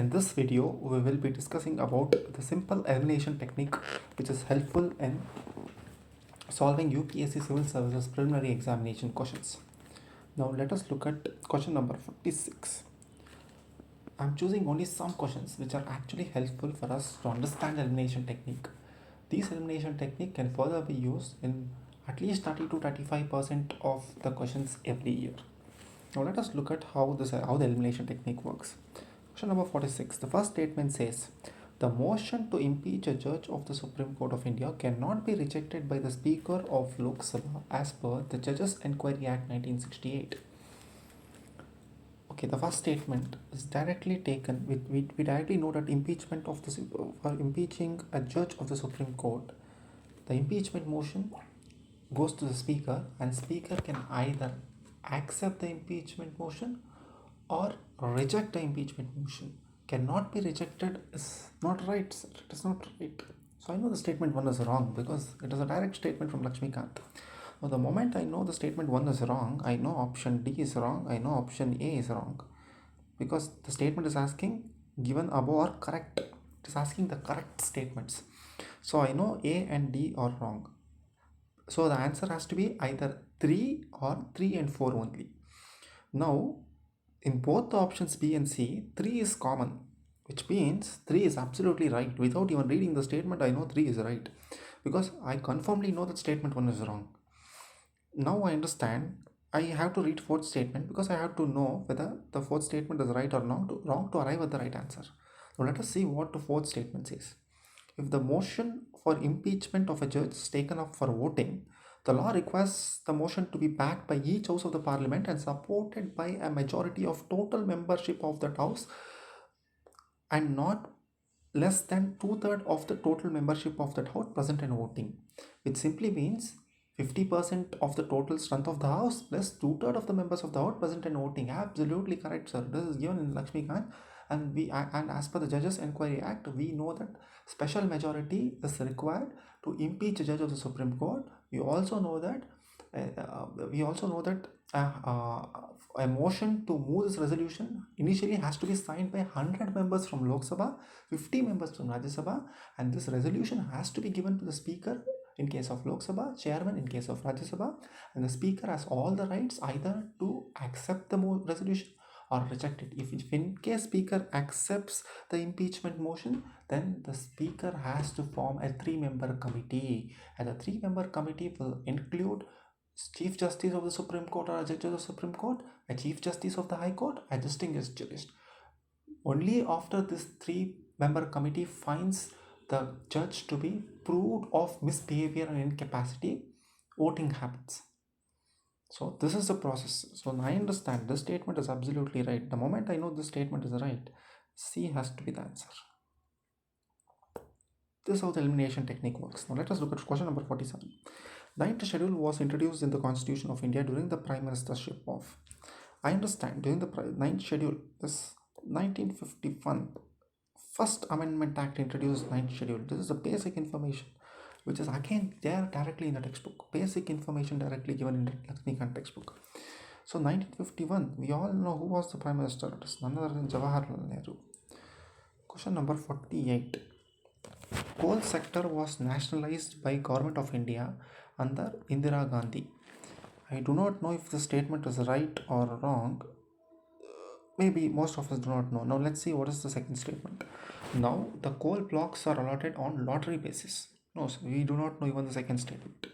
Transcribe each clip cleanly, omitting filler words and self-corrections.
In this video, we will be discussing about the simple elimination technique which is helpful in solving UPSC Civil Services preliminary examination questions. Now let us look at question number 46. I'm choosing only some questions which are actually helpful for us to understand elimination technique. These elimination technique can further be used in at least 30 to 35% of the questions every year. Now let us look at how the elimination technique works. Question number 46. The first statement says, the motion to impeach a judge of the Supreme Court of India cannot be rejected by the Speaker of Lok Sabha as per the Judges Enquiry Act 1968. Okay, the first statement is directly taken. We directly know that impeachment of the for impeaching a judge of the Supreme Court, the impeachment motion goes to the Speaker, and Speaker can either accept the impeachment motion or reject the impeachment motion. Cannot be rejected is not right, sir. It is not right. So I know the statement 1 is wrong because it is a direct statement from Lakshmikant. Now the moment I know the statement 1 is wrong, I know option D is wrong, I know option A is wrong. Because the statement is asking given above are correct. It is asking the correct statements. So I know A and D are wrong. So the answer has to be either 3 or 3 and 4 only. Now in both the options B and C, 3 is common, which means 3 is absolutely right. Without even reading the statement, I know 3 is right because I confirmly know that statement 1 is wrong. Now I understand I have to read fourth statement because I have to know whether the fourth statement is right or wrong to arrive at the right answer. Now let us see what the fourth statement says. If the motion for impeachment of a judge is taken up for voting, the law requires the motion to be backed by each house of the parliament and supported by a majority of total membership of that house and not less than 2/3 of the total membership of that house present and voting, which simply means 50% of the total strength of the house plus 2/3 of the members of the house present and voting. Absolutely correct, sir. This is given in Lakshmikant, and as per the Judges Enquiry Act, we know that special majority is required to impeach a judge of the Supreme Court. We also know that a motion to move this resolution initially has to be signed by 100 members from Lok Sabha, 50 members from Rajya Sabha, and this resolution has to be given to the Speaker in case of Lok Sabha, Chairman in case of Rajya Sabha, and the Speaker has all the rights either to accept the resolution or reject it. If in case Speaker accepts the impeachment motion, then the Speaker has to form a 3-member committee, and the 3-member committee will include Chief Justice of the Supreme Court or a Judge of the Supreme Court, a Chief Justice of the High Court, a distinguished jurist. Only after this 3-member committee finds the judge to be proved of misbehavior and incapacity, voting happens. So this is the process. So I understand this statement is absolutely right. The moment I know this statement is right, C has to be the answer. This is how the elimination technique works. Now let us look at question number 47. Ninth schedule was introduced in the Constitution of India during the Prime Ministership of. I understand during the ninth schedule is 1951. First Amendment Act introduced ninth schedule. This is the basic information, which is again there directly in the textbook. Basic information directly given in the Lakshmikant textbook. So 1951, we all know who was the Prime Minister. It is none other than Jawaharlal Nehru. Question number 48. Coal sector was nationalized by Government of India under Indira Gandhi. I do not know if the statement is right or wrong. Maybe most of us do not know. Now let's see what is the second statement. Now the coal blocks are allotted on lottery basis. No, sir, we do not know even the second statement.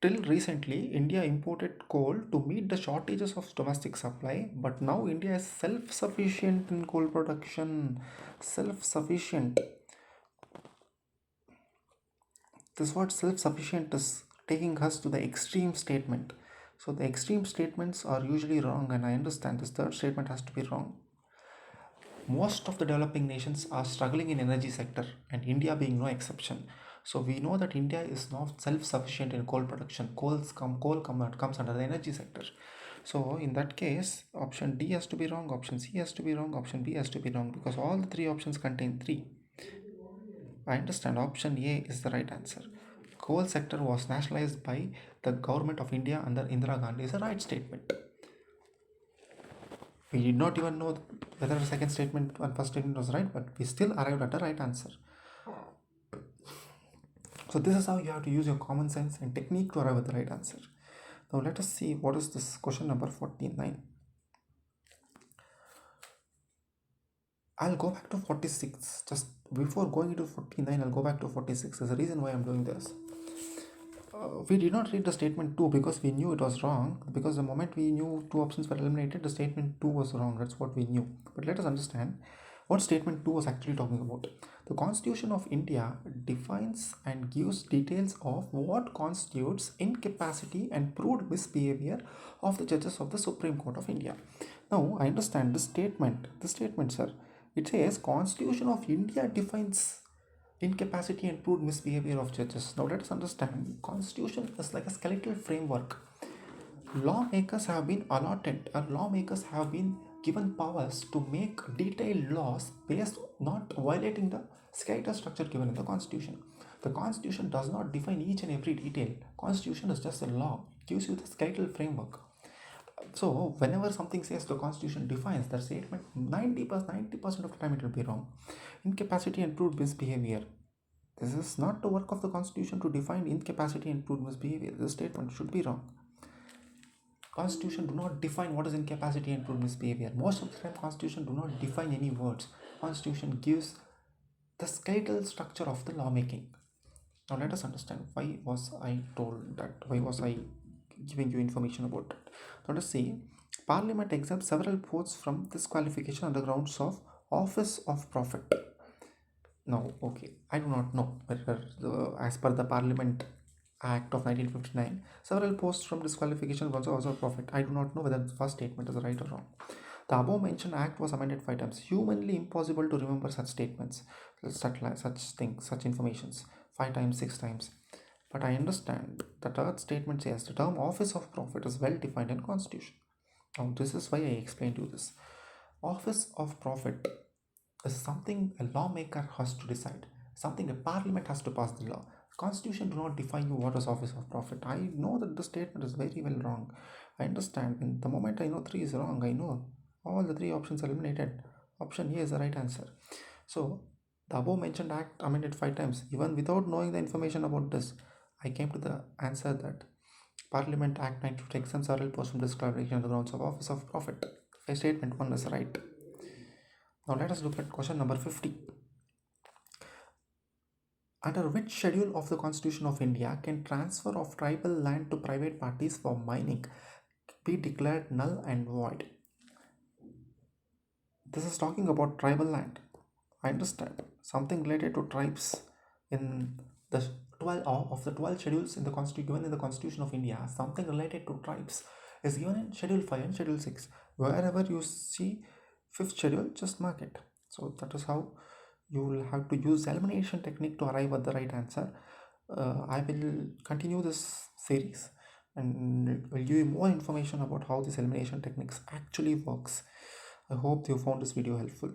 Till recently, India imported coal to meet the shortages of domestic supply, but now India is self-sufficient in coal production. Self-sufficient. This word self-sufficient is taking us to the extreme statement. So the extreme statements are usually wrong, and I understand this third statement has to be wrong. Most of the developing nations are struggling in energy sector, and India being no exception. So we know that India is not self-sufficient in coal production. Coal comes under the energy sector. So in that case, option D has to be wrong, option C has to be wrong, option B has to be wrong, because all the 3 options contain 3. I understand option A is the right answer. Coal sector was nationalized by the Government of India under Indira Gandhi is a right statement. We did not even know whether the second statement and first statement was right, but we still arrived at the right answer. So this is how you have to use your common sense and technique to arrive at the right answer. Now let us see what is this question number 49. I'll go back to 46. Just before going into 49, I'll go back to 46. There's a reason why I'm doing this. We did not read the statement 2 because we knew it was wrong. Because the moment we knew two options were eliminated, the statement 2 was wrong. That's what we knew. But let us understand what statement 2 was actually talking about. The Constitution of India defines and gives details of what constitutes incapacity and proved misbehavior of the judges of the Supreme Court of India. Now, I understand this statement. This statement, sir, it says Constitution of India defines incapacity and proved misbehavior of judges. Now let us understand, constitution is like a skeletal framework. Lawmakers have been allotted, or lawmakers have been given powers to make detailed laws based not violating the skeletal structure given in the constitution. The constitution does not define each and every detail. Constitution is just a law. It gives you the skeletal framework. So whenever something says the constitution defines that statement, 90% of the time it will be wrong. Incapacity and proved misbehavior. This is not the work of the constitution to define incapacity and proved misbehavior. This statement should be wrong. Constitution do not define what is incapacity and proved misbehavior. Most of the time constitution do not define any words. Constitution gives the skeletal structure of the lawmaking. Now let us understand why was I told that, why was I giving you information about that. Let us see. Parliament exempts several posts from disqualification on the grounds of office of profit. Now, okay, I do not know whether as per the Parliament Act of 1959, several posts from disqualification were also profit. I do not know whether the first statement is right or wrong. The above mentioned act was amended 5 times. Humanly impossible to remember such statements, such things, such informations 5 times, 6 times. But I understand the third statement says the term office of profit is well defined in Constitution. Now, this is why I explained you this. Office of profit is something a lawmaker has to decide, something a parliament has to pass the law. Constitution do not define you what is office of profit. I know that the statement is very well wrong. I understand. And the moment I know 3 is wrong, I know all the 3 options are eliminated. Option A is the right answer. So the above mentioned act amended 5 times. Even without knowing the information about this, I came to the answer that Parliament Act 1950 exempts several posts from disqualification on the grounds of office of profit. Statement 1 is right. Now let us look at question number 50. Under which schedule of the Constitution of India can transfer of tribal land to private parties for mining be declared null and void? This is talking about tribal land. I understand. Something related to tribes in the 12 schedules in the given in the Constitution of India. Something related to tribes is given in Schedule 5 and Schedule 6. Wherever you see 5th schedule, just mark it. So that is how you will have to use elimination technique to arrive at the right answer. I will continue this series and will give you more information about how this elimination techniques actually works. I hope you found this video helpful.